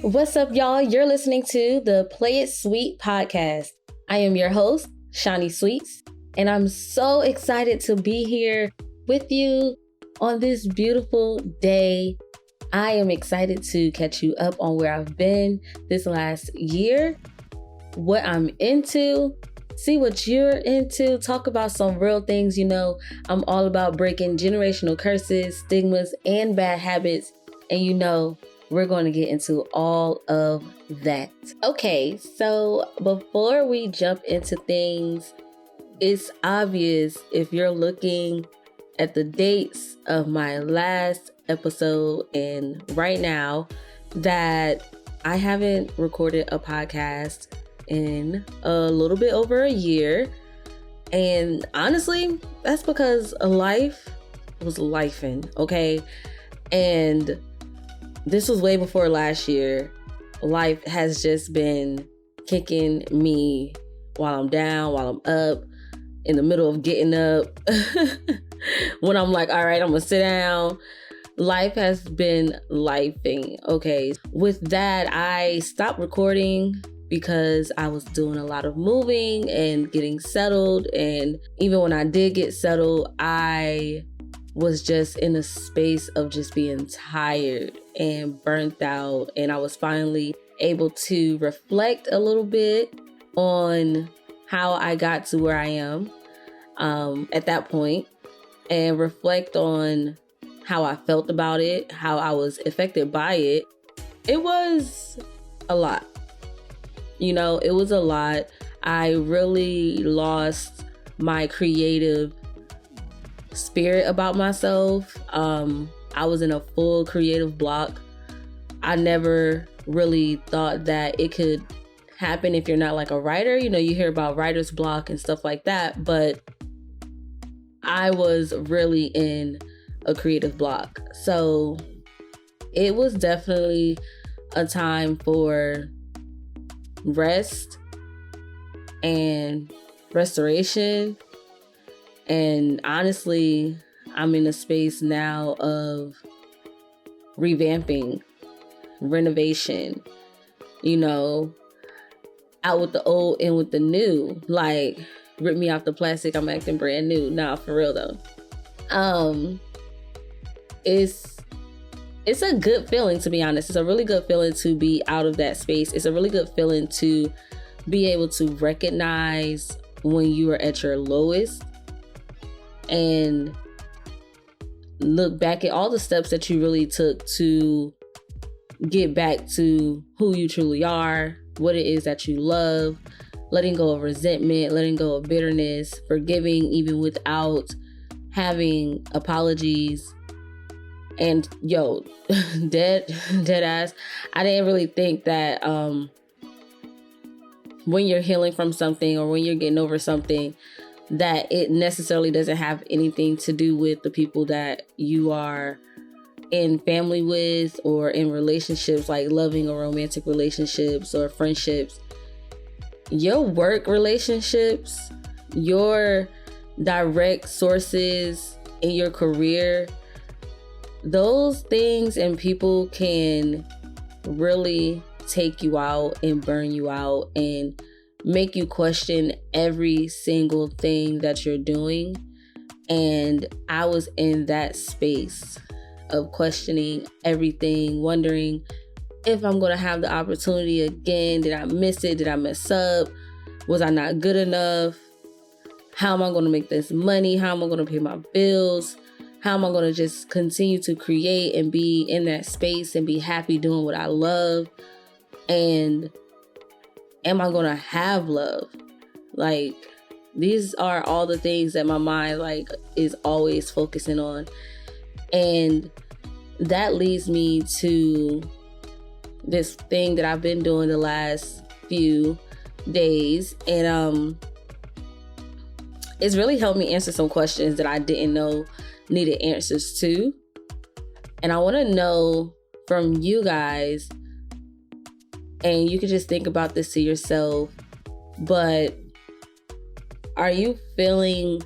What's up, y'all? You're listening to the Play It Sweet podcast. I am your host, Shawnee Sweets, and I'm so excited to be here with you on this beautiful day. I am excited to catch you up on where I've been this last year, what I'm into, see what you're into, talk about some real things. You know, I'm all about breaking generational curses, stigmas, and bad habits, and you know, we're going to get into all of that. Okay, so before we jump into things, it's obvious if you're looking at the dates of my last episode and right now that I haven't recorded a podcast in a little bit over a year. And honestly, that's because life was lifing, okay? And this was way before last year. Life has just been kicking me while I'm down, while I'm up, in the middle of getting up. When I'm like, all right, I'm gonna sit down. Life has been lifing, okay? With that, I stopped recording because I was doing a lot of moving and getting settled. And even when I did get settled, I was just in a space of just being tired and burnt out. And I was finally able to reflect a little bit on how I got to where I am at that point, and reflect on how I felt about it, how I was affected by it. It was a lot. You know, it was a lot. I really lost my creative spirit about myself. I was in a full creative block. I never really thought that it could happen if you're not like a writer. You know, you hear about writer's block and stuff like that, but I was really in a creative block. So it was definitely a time for rest and restoration. And honestly, I'm in a space now of revamping, renovation, you know, out with the old, in with the new. Like, rip me off the plastic, I'm acting brand new. Nah, for real though. It's a good feeling, to be honest. It's a really good feeling to be out of that space. It's a really good feeling to be able to recognize when you are at your lowest and look back at all the steps that you really took to get back to who you truly are, what it is that you love, letting go of resentment, letting go of bitterness, forgiving even without having apologies. And yo, dead ass, I didn't really think that when you're healing from something or when you're getting over something, that it necessarily doesn't have anything to do with the people that you are in family with or in relationships, like loving or romantic relationships or friendships. Your work relationships, your direct sources in your career, those things and people can really take you out and burn you out and make you question every single thing that you're doing. And I was in that space of questioning everything, wondering if I'm going to have the opportunity again. Did I miss it? Did I mess up? Was I not good enough? How am I going to make this money? How am I going to pay my bills? How am I going to just continue to create and be in that space and be happy doing what I love? And am I going to have love? Like, these are all the things that my mind like is always focusing on. And that leads me to this thing that I've been doing the last few days. And it's really helped me answer some questions that I didn't know needed answers to. And I want to know from you guys, and you can just think about this to yourself, but are you feeling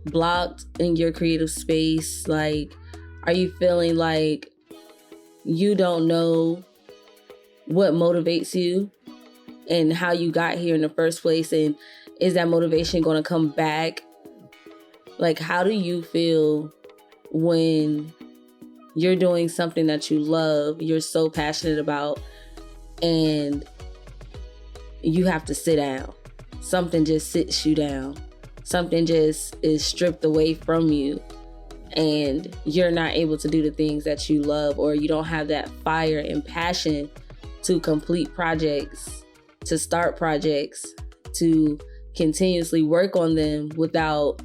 blocked in your creative space? Like, are you feeling like you don't know what motivates you and how you got here in the first place, and is that motivation going to come back? Like, how do you feel when you're doing something that you love, you're so passionate about, and you have to sit down? Something just sits you down. Something just is stripped away from you, and you're not able to do the things that you love, or you don't have that fire and passion to complete projects, to start projects, to continuously work on them without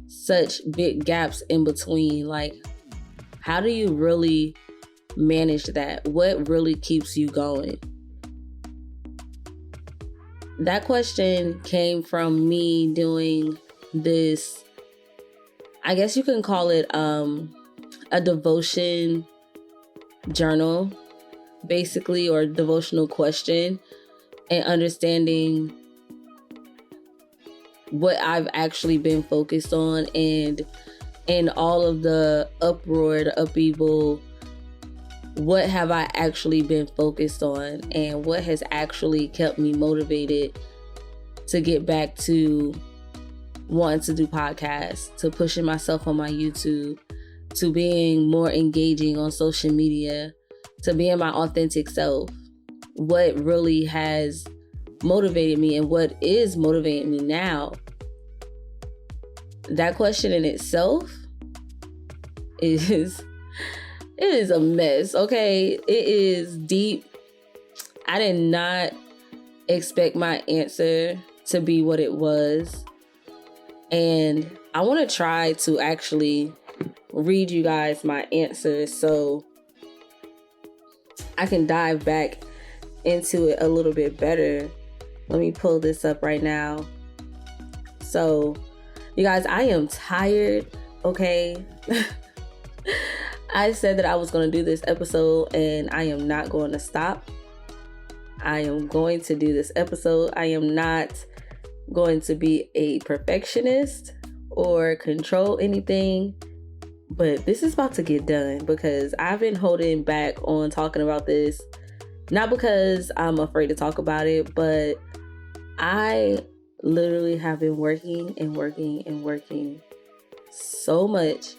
such big gaps in between. Like, how do you really manage that? What really keeps you going? That question came from me doing this, I guess you can call it a devotion journal, basically, or devotional question, and understanding what I've actually been focused on, and in all of the uproar, the upheaval, what have I actually been focused on, and what has actually kept me motivated to get back to wanting to do podcasts, to pushing myself on my YouTube, to being more engaging on social media, to being my authentic self. What really has motivated me and what is motivating me now? That question in itself is a mess, okay? It is deep. I did not expect my answer to be what it was. And I want to try to actually read you guys my answers so I can dive back into it a little bit better. Let me pull this up right now. So, you guys, I am tired, okay? I said that I was going to do this episode, and I am not going to stop. I am going to do this episode. I am not going to be a perfectionist or control anything, but this is about to get done because I've been holding back on talking about this, not because I'm afraid to talk about it, but I literally have been working so much.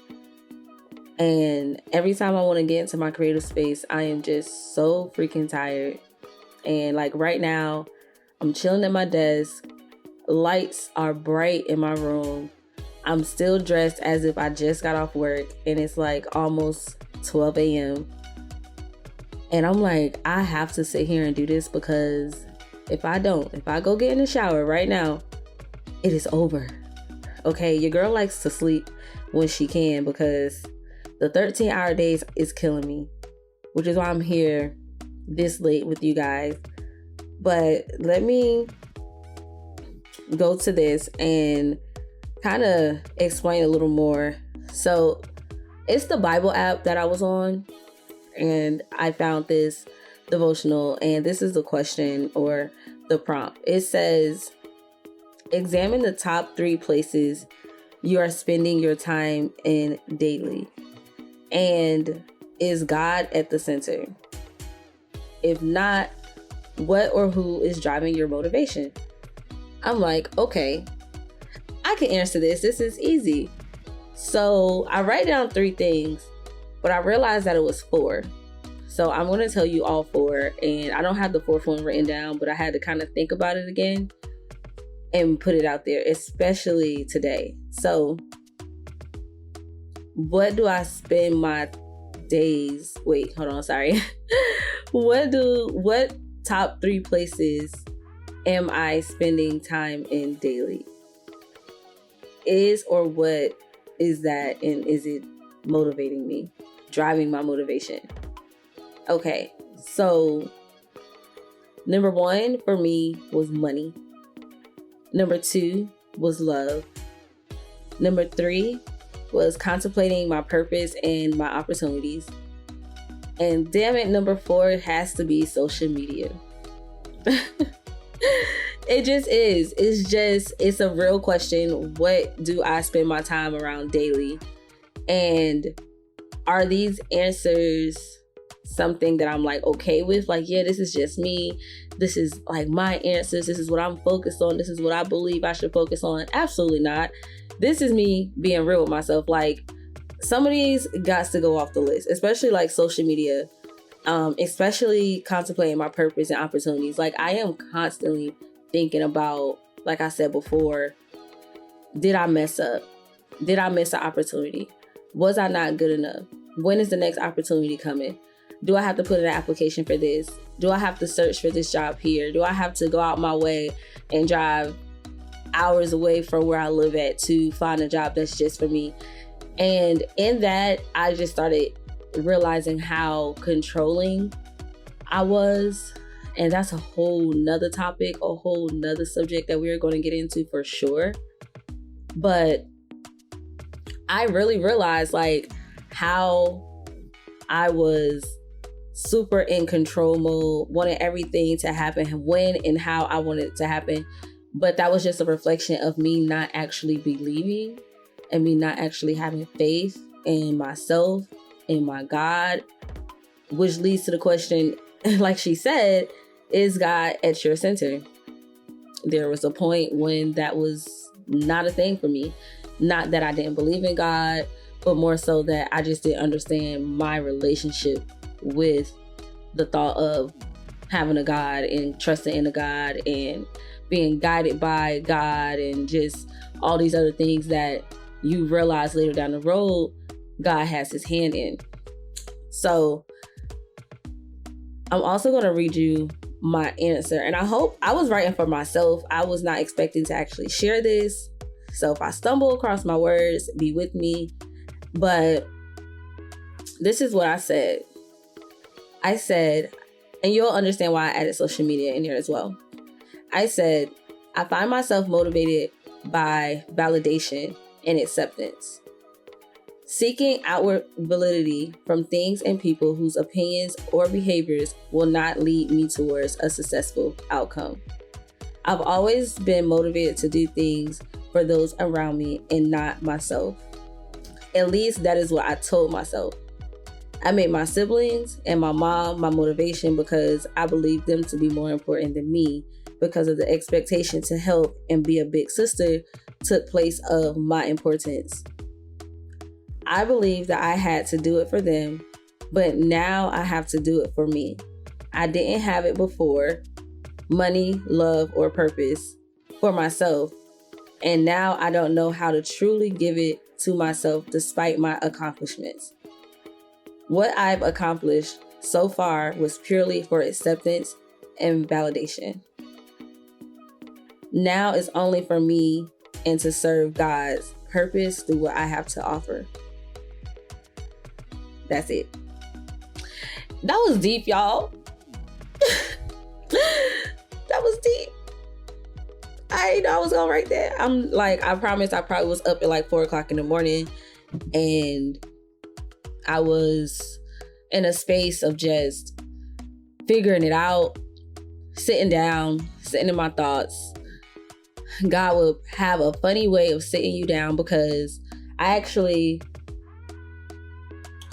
And every time I want to get into my creative space, I am just so freaking tired. And like right now, I'm chilling at my desk. Lights are bright in my room. I'm still dressed as if I just got off work, and it's like almost 12 a.m. And I'm like, I have to sit here and do this, because if I go get in the shower right now, it is over. Okay, your girl likes to sleep when she can, because the 13-hour days is killing me, which is why I'm here this late with you guys. But let me go to this and kind of explain a little more. So it's the Bible app that I was on, and I found this devotional, and this is the question or the prompt. It says, examine the top 3 places you are spending your time in daily. And is God at the center? If not, what or who is driving your motivation? I'm like, okay, I can answer this. This is easy. So I write down 3 things, but I realized that it was 4. So I'm going to tell you all 4, and I don't have the 4th one written down, but I had to kind of think about it again and put it out there, especially today. So what do I spend my days? Wait, hold on. Sorry. What top 3 places am I spending time in daily? Or what is that? And is it motivating me? Driving my motivation? Okay. So number 1 for me was money. Number 2 was love. Number 3 was contemplating my purpose and my opportunities. And damn it, number 4 has to be social media. It just is. It's a real question. What do I spend my time around daily? And are these answers something that I'm like okay with. Like, yeah, this is just me. This is like my answers. This is what I'm focused on. This is what I believe I should focus on. Absolutely not. This is me being real with myself. Like, some of these got to go off the list, especially like social media, especially contemplating my purpose and opportunities. Like, I am constantly thinking about, like I said before, did I mess up? Did I miss an opportunity? Was I not good enough? When is the next opportunity coming? Do I have to put in an application for this? Do I have to search for this job here? Do I have to go out my way and drive hours away from where I live at to find a job that's just for me? And in that, I just started realizing how controlling I was. And that's a whole nother topic, a whole nother subject that we're going to get into for sure. But I really realized like how I was super in control mode, wanted everything to happen when and how I wanted it to happen. But that was just a reflection of me not actually believing and me not actually having faith in myself, in my God, which leads to the question, like she said, is God at your center? There was a point when that was not a thing for me. Not that I didn't believe in God, but more so that I just didn't understand my relationship with the thought of having a God and trusting in a God and being guided by God and just all these other things that you realize later down the road God has his hand in. So I'm also going to read you my answer, and I hope I was writing for myself. I was not expecting to actually share this, so if I stumble across my words, be with me. But this is what I said. I said, and you'll understand why I added social media in here as well. I said, I find myself motivated by validation and acceptance, seeking outward validity from things and people whose opinions or behaviors will not lead me towards a successful outcome. I've always been motivated to do things for those around me and not myself. At least that is what I told myself. I made my siblings and my mom my motivation because I believed them to be more important than me, because of the expectation to help and be a big sister took place of my importance. I believed that I had to do it for them, but now I have to do it for me. I didn't have it before, money, love, or purpose for myself. And now I don't know how to truly give it to myself despite my accomplishments. What I've accomplished so far was purely for acceptance and validation. Now it's only for me and to serve God's purpose through what I have to offer. That's it. That was deep, y'all. That was deep. I didn't know I was gonna write that. I'm like, I promise I probably was up at like 4:00 in the morning, and I was in a space of just figuring it out, sitting down, sitting in my thoughts. God would have a funny way of sitting you down, because I actually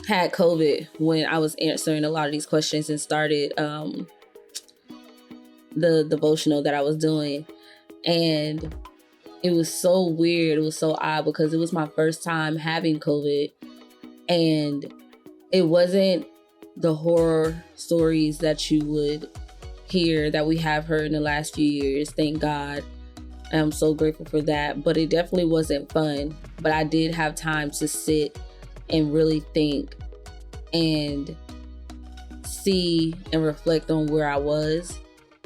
had COVID when I was answering a lot of these questions and started the devotional that I was doing. And it was so weird. It was so odd because it was my first time having COVID, and it wasn't the horror stories that you would hear that we have heard in the last few years. Thank God. I'm so grateful for that. But it definitely wasn't fun. But I did have time to sit and really think and see and reflect on where I was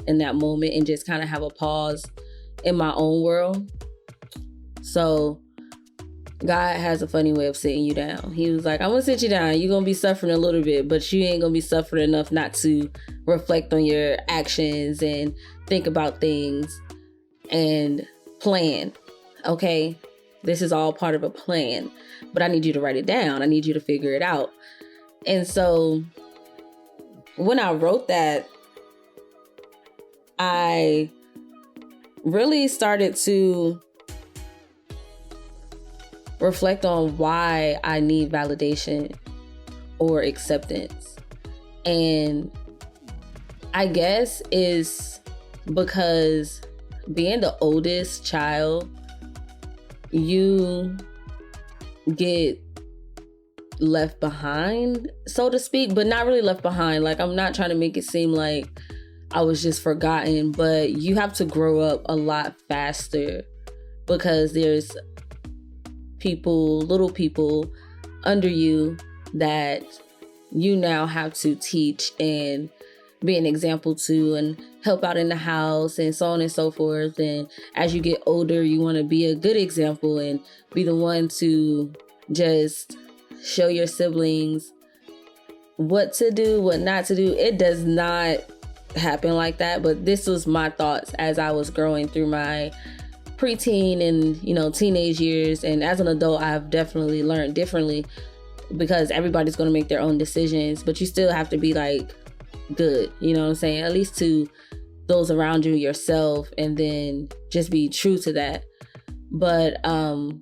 in that moment, and just kind of have a pause in my own world. So God has a funny way of sitting you down. He was like, I'm gonna sit you down. You're gonna be suffering a little bit, but you ain't gonna be suffering enough not to reflect on your actions and think about things and plan. Okay, this is all part of a plan, but I need you to write it down. I need you to figure it out. And so when I wrote that, I really started to reflect on why I need validation or acceptance. And I guess is because being the oldest child, you get left behind, so to speak, but not really left behind. Like, I'm not trying to make it seem like I was just forgotten, but you have to grow up a lot faster because there's little people under you that you now have to teach and be an example to and help out in the house and so on and so forth. And as you get older, you want to be a good example and be the one to just show your siblings what to do, what not to do. It does not happen like that, but this was my thoughts as I was growing through my preteen and, teenage years. And as an adult, I've definitely learned differently because everybody's going to make their own decisions, but you still have to be like good, you know what I'm saying? At least to those around you, yourself, and then just be true to that. But I'm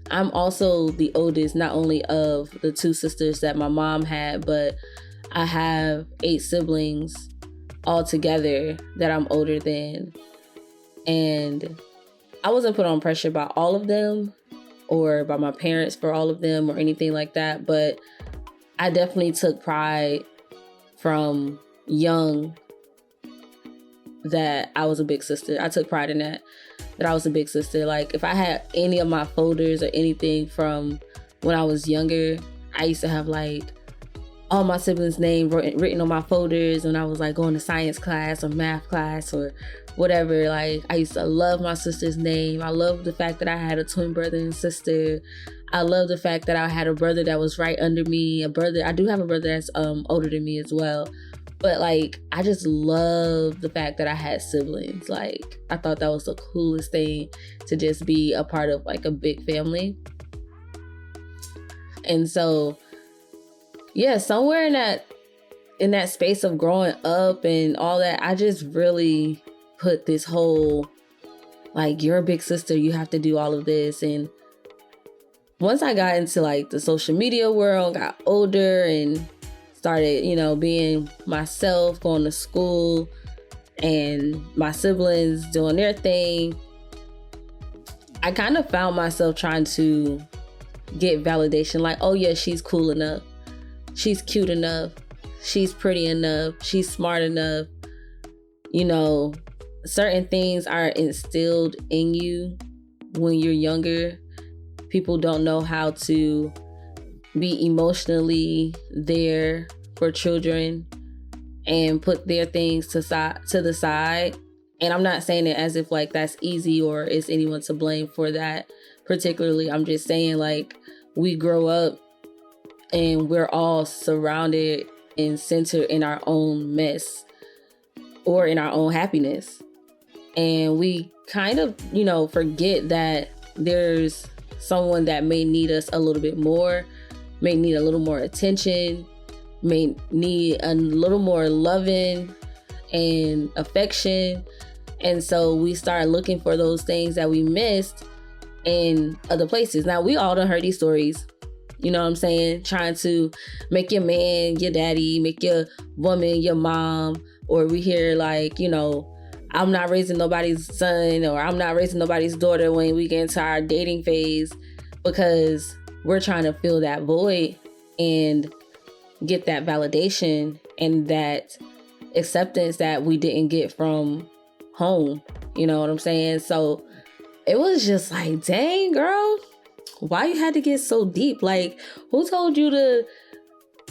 also the oldest, not only of the 2 sisters that my mom had, but I have 8 siblings all together that I'm older than. And I wasn't put on pressure by all of them or by my parents for all of them or anything like that. But I definitely took pride from young that I was a big sister. I took pride in that I was a big sister. Like, if I had any of my folders or anything from when I was younger, I used to have like all my siblings' names written on my folders when I was like going to science class or math class or whatever. Like, I used to love my sister's name. I love the fact that I had a twin brother and sister. I love the fact that I had a brother that was right under me. I do have a brother that's older than me as well. But like, I just love the fact that I had siblings. Like, I thought that was the coolest thing to just be a part of like a big family. And so, yeah, somewhere in that space of growing up and all that, I just really put this whole, like, you're a big sister, you have to do all of this. And once I got into like the social media world, got older and started, being myself, going to school, and my siblings doing their thing, I kind of found myself trying to get validation. Like, oh yeah, she's cool enough. She's cute enough. She's pretty enough. She's smart enough. Certain things are instilled in you when you're younger. People don't know how to be emotionally there for children and put their things to the side. And I'm not saying it as if like that's easy or is anyone to blame for that particularly. I'm just saying, like, we grow up and we're all surrounded and centered in our own mess or in our own happiness. And we kind of, forget that there's someone that may need us a little bit more, may need a little more attention, may need a little more loving and affection. And so we start looking for those things that we missed in other places. Now, we all done heard these stories, you know what I'm saying? Trying to make your man your daddy, make your woman your mom, or we hear like, I'm not raising nobody's son or I'm not raising nobody's daughter when we get into our dating phase, because we're trying to fill that void and get that validation and that acceptance that we didn't get from home. You know what I'm saying? So it was just like, dang, girl, why you had to get so deep? Like, who told you to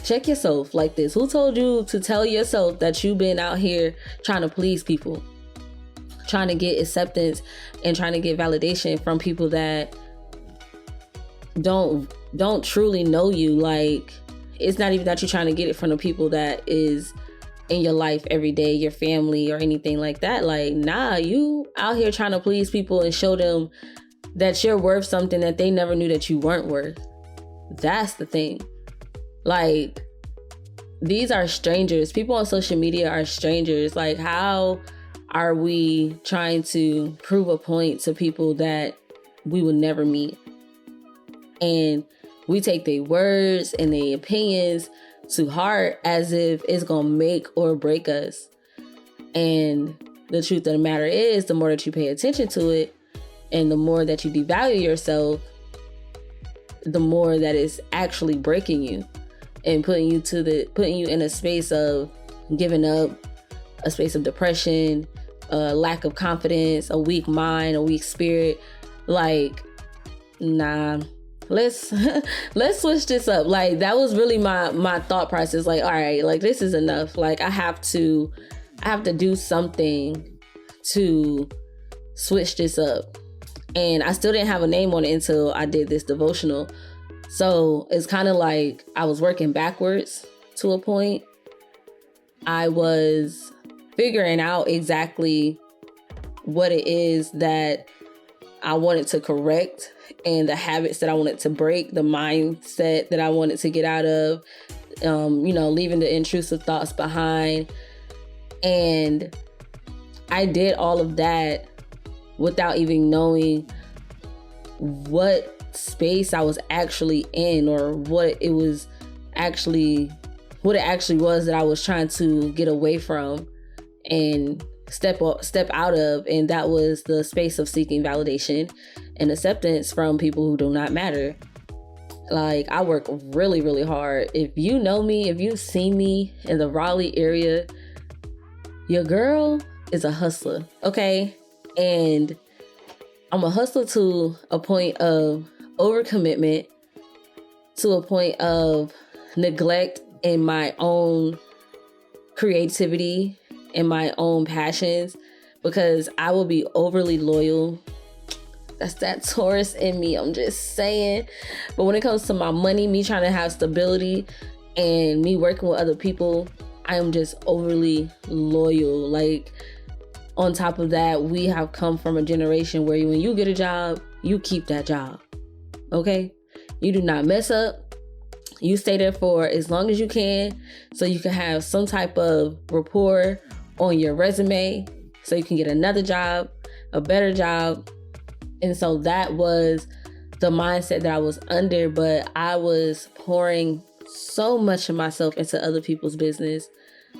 check yourself like this? Who told you to tell yourself that you've been out here trying to please people, trying to get acceptance and trying to get validation from people that don't truly know you? Like, it's not even that you're trying to get it from the people that is in your life every day, your family or anything like that. Like, nah, you out here trying to please people and show them that you're worth something that they never knew that you weren't worth. That's the thing. Like, these are strangers. People on social media are strangers. Like, how are we trying to prove a point to people that we would never meet? And we take their words and their opinions to heart as if it's going to make or break us. And the truth of the matter is, the more that you pay attention to it and the more that you devalue yourself, the more that it's actually breaking you and putting you in a space of giving up, a space of depression, a lack of confidence, a weak mind, a weak spirit. Like, nah, let's switch this up. Like, that was really my thought process. Like, all right, like, this is enough. Like, I have to do something to switch this up. And I still didn't have a name on it until I did this devotional. So it's kind of like I was working backwards to a point. I was figuring out exactly what it is that I wanted to correct and the habits that I wanted to break, the mindset that I wanted to get out of, leaving the intrusive thoughts behind. And I did all of that without even knowing what space I was actually in, or what it actually was that I was trying to get away from and step out of. And that was the space of seeking validation and acceptance from people who do not matter. Like, I work really, really hard. If you know me, if you've seen me in the Raleigh area, your girl is a hustler, okay? And I'm a hustler to a point of overcommitment, to a point of neglect in my own creativity and my own passions, because I will be overly loyal. That's that Taurus in me, I'm just saying. But when it comes to my money, me trying to have stability, and me working with other people, I am just overly loyal. Like, on top of that, we have come from a generation where when you get a job, you keep that job. Okay? You do not mess up. You stay there for as long as you can, so you can have some type of rapport on your resume, so you can get another job, a better job. And so that was the mindset that I was under, but I was pouring so much of myself into other people's business,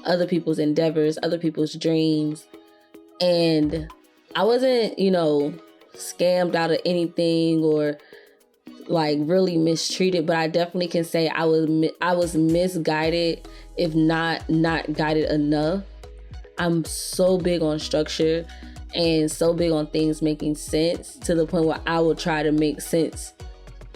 other people's endeavors, other people's dreams. And I wasn't, scammed out of anything or like really mistreated, but I definitely can say I was misguided, if not guided enough. I'm so big on structure and so big on things making sense, to the point where I will try to make sense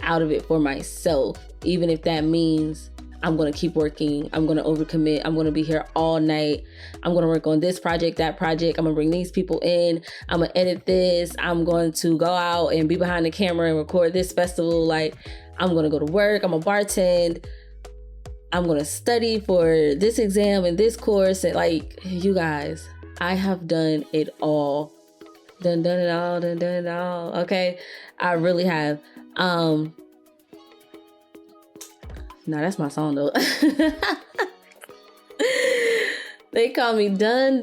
out of it for myself, even if that means I'm going to keep working, I'm going to overcommit, I'm going to be here all night, I'm going to work on this project, that project, I'm going to bring these people in, I'm going to edit this, I'm going to go out and be behind the camera and record this festival, like, I'm going to go to work, I'm going to bartend, I'm going to study for this exam and this course. And like, you guys, I have done it all. Done it all. Okay. I really have. No, that's my song though. They call me done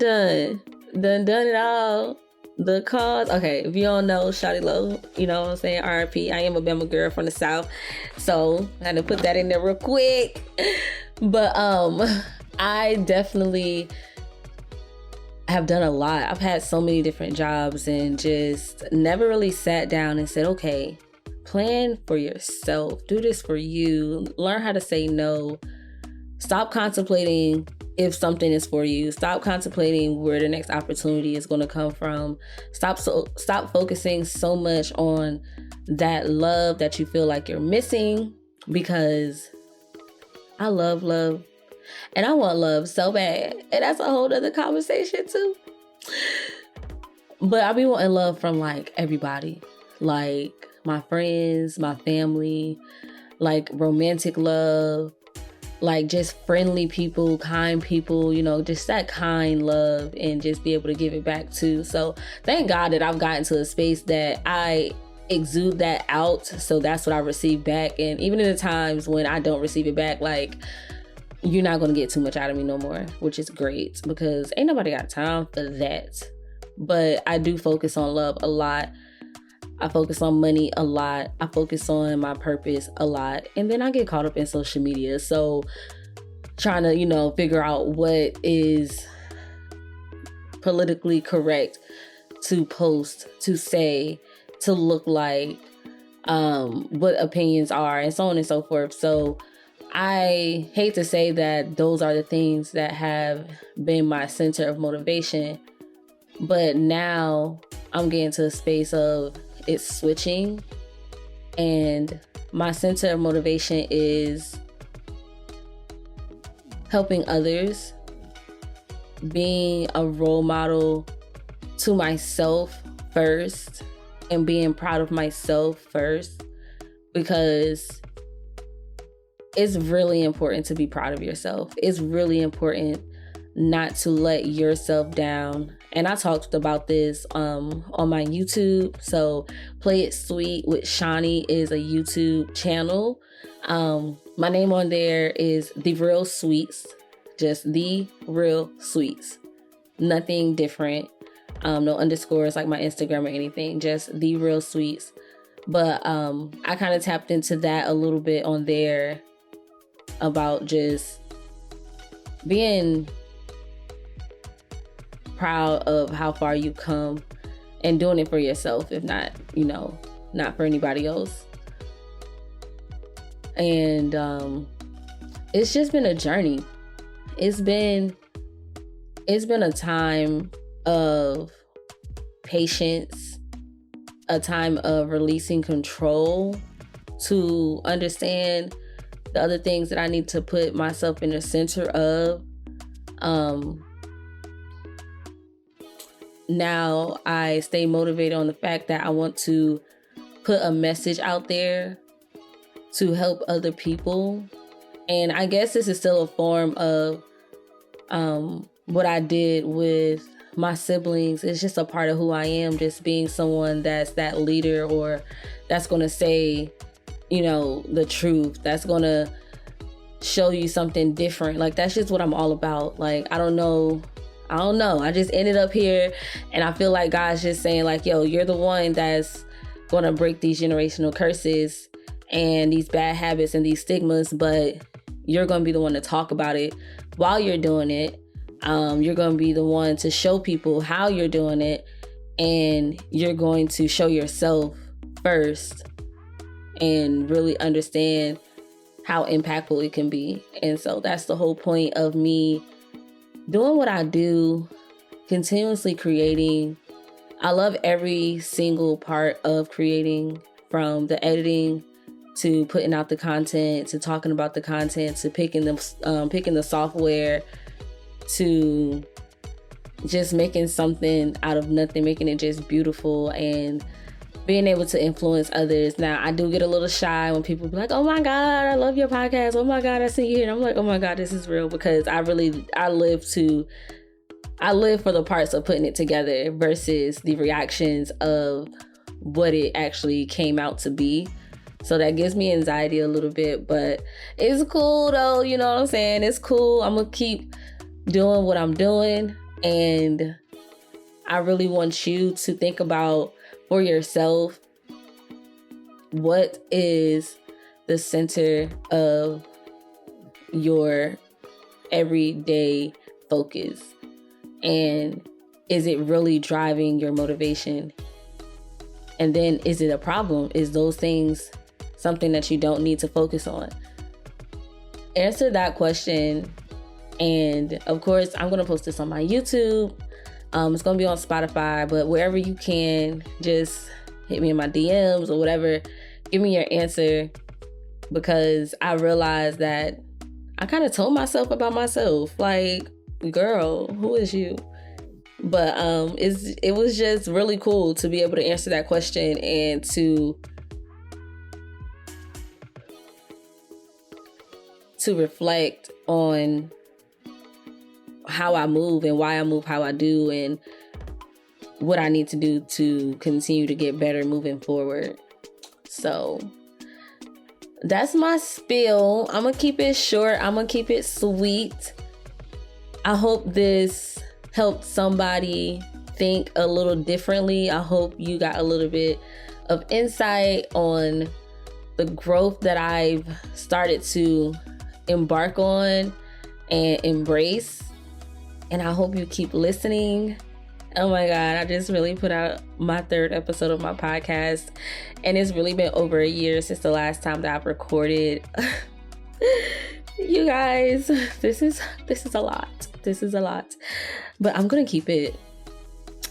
it all. The cause. Okay, if you don't know, Shawty Low, you know what I'm saying? R.I.P. I am a Bama girl from the South, so I had to put that in there real quick. But I definitely have done a lot. I've had so many different jobs and just never really sat down and said, okay, plan for yourself. Do this for you. Learn how to say no. Stop contemplating if something is for you. Stop contemplating where the next opportunity is going to come from. Stop focusing so much on that love that you feel like you're missing, because I love and I want love so bad. And that's a whole other conversation too. But I be wanting love from like everybody, like my friends, my family, like romantic love, like just friendly people, kind people, just that kind love, and just be able to give it back too. So thank God that I've gotten to a space that I exude that out. So that's what I receive back. And even in the times when I don't receive it back, like, you're not going to get too much out of me no more, which is great, because ain't nobody got time for that. But I do focus on love a lot. I focus on money a lot. I focus on my purpose a lot. And then I get caught up in social media. So trying to, figure out what is politically correct to post, to say, to look like, what opinions are, and so on and so forth. So I hate to say that those are the things that have been my center of motivation, but now I'm getting to a space of it's switching, and my center of motivation is helping others, being a role model to myself first, and being proud of myself first, because it's really important to be proud of yourself. It's really important not to let yourself down. And I talked about this on my YouTube. So Play It Sweet with Shani is a YouTube channel. My name on there is The Real Sweets, just The Real Sweets. Nothing different. No underscores like my Instagram or anything, just The Real Sweets. But I kind of tapped into that a little bit on there about just being proud of how far you come and doing it for yourself, if not, not for anybody else. And it's just been a journey. It's been a time of patience, a time of releasing control to understand the other things that I need to put myself in the center of. Now I stay motivated on the fact that I want to put a message out there to help other people. And I guess this is still a form of what I did with my siblings. It's just a part of who I am, just being someone that's that leader, or that's going to say, the truth, that's going to show you something different. Like, that's just what I'm all about. Like, I don't know. I just ended up here, and I feel like God's just saying, like, yo, you're the one that's going to break these generational curses and these bad habits and these stigmas, but you're going to be the one to talk about it while you're doing it. You're going to be the one to show people how you're doing it, and you're going to show yourself first and really understand how impactful it can be. And so that's the whole point of me doing what I do, continuously creating. I love every single part of creating, from the editing to putting out the content, to talking about the content, to picking the software, to just making something out of nothing, making it just beautiful, and being able to influence others. Now, I do get a little shy when people be like, oh my God, I love your podcast. Oh my God, I see you here. And I'm like, oh my God, this is real, because I live for the parts of putting it together versus the reactions of what it actually came out to be. So that gives me anxiety a little bit, but it's cool though. You know what I'm saying? It's cool. I'm going to keep doing what I'm doing. And I really want you to think about for yourself, what is the center of your everyday focus? And is it really driving your motivation? And then, is it a problem? Is those things something that you don't need to focus on? Answer that question. And of course, I'm going to post this on my YouTube. It's going to be on Spotify, but wherever you can, just hit me in my DMs or whatever. Give me your answer, because I realized that I kind of told myself about myself, like, girl, who is you? But it was just really cool to be able to answer that question and to reflect on how I move and why I move how I do, and what I need to do to continue to get better moving forward. So that's my spiel. I'm gonna keep it short. I'm gonna keep it sweet. I hope this helped somebody think a little differently. I hope you got a little bit of insight on the growth that I've started to embark on. and embrace. And I hope you keep listening. Oh my God, I just really put out my 3rd episode of my podcast, and it's really been over a year since the last time that I've recorded. You guys, this is a lot. This is a lot, but I'm gonna keep it.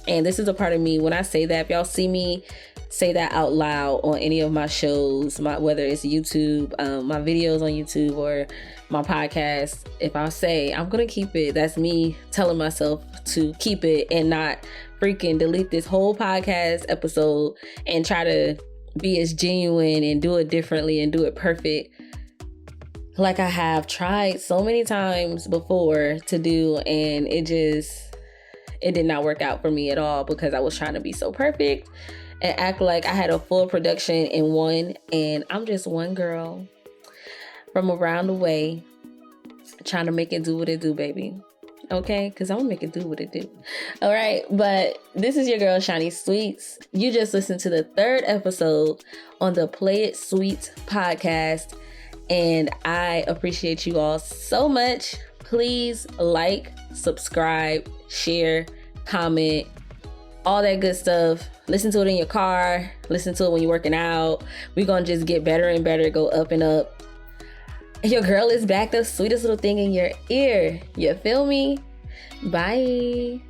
And this is a part of me. When I say that, if y'all see me say that out loud on any of my shows, whether it's YouTube, my videos on YouTube, or my podcast, if I say I'm gonna keep it, that's me telling myself to keep it and not freaking delete this whole podcast episode and try to be as genuine and do it differently and do it perfect like I have tried so many times before to do, and it did not work out for me at all because I was trying to be so perfect and act like I had a full production in one, and I'm just one girl from around the way trying to make it do what it do, baby. Okay, because I'm gonna make it do what it do. All right, but this is your girl Shani Sweets. You just listened to the 3rd episode on the Play It Sweet podcast, and I appreciate you all so much. Please like, subscribe, share, comment, all that good stuff. Listen to it in your car. Listen to it when you're working out. We're gonna just get better and better, go up and up. Your girl is back, the sweetest little thing in your ear. You feel me? Bye.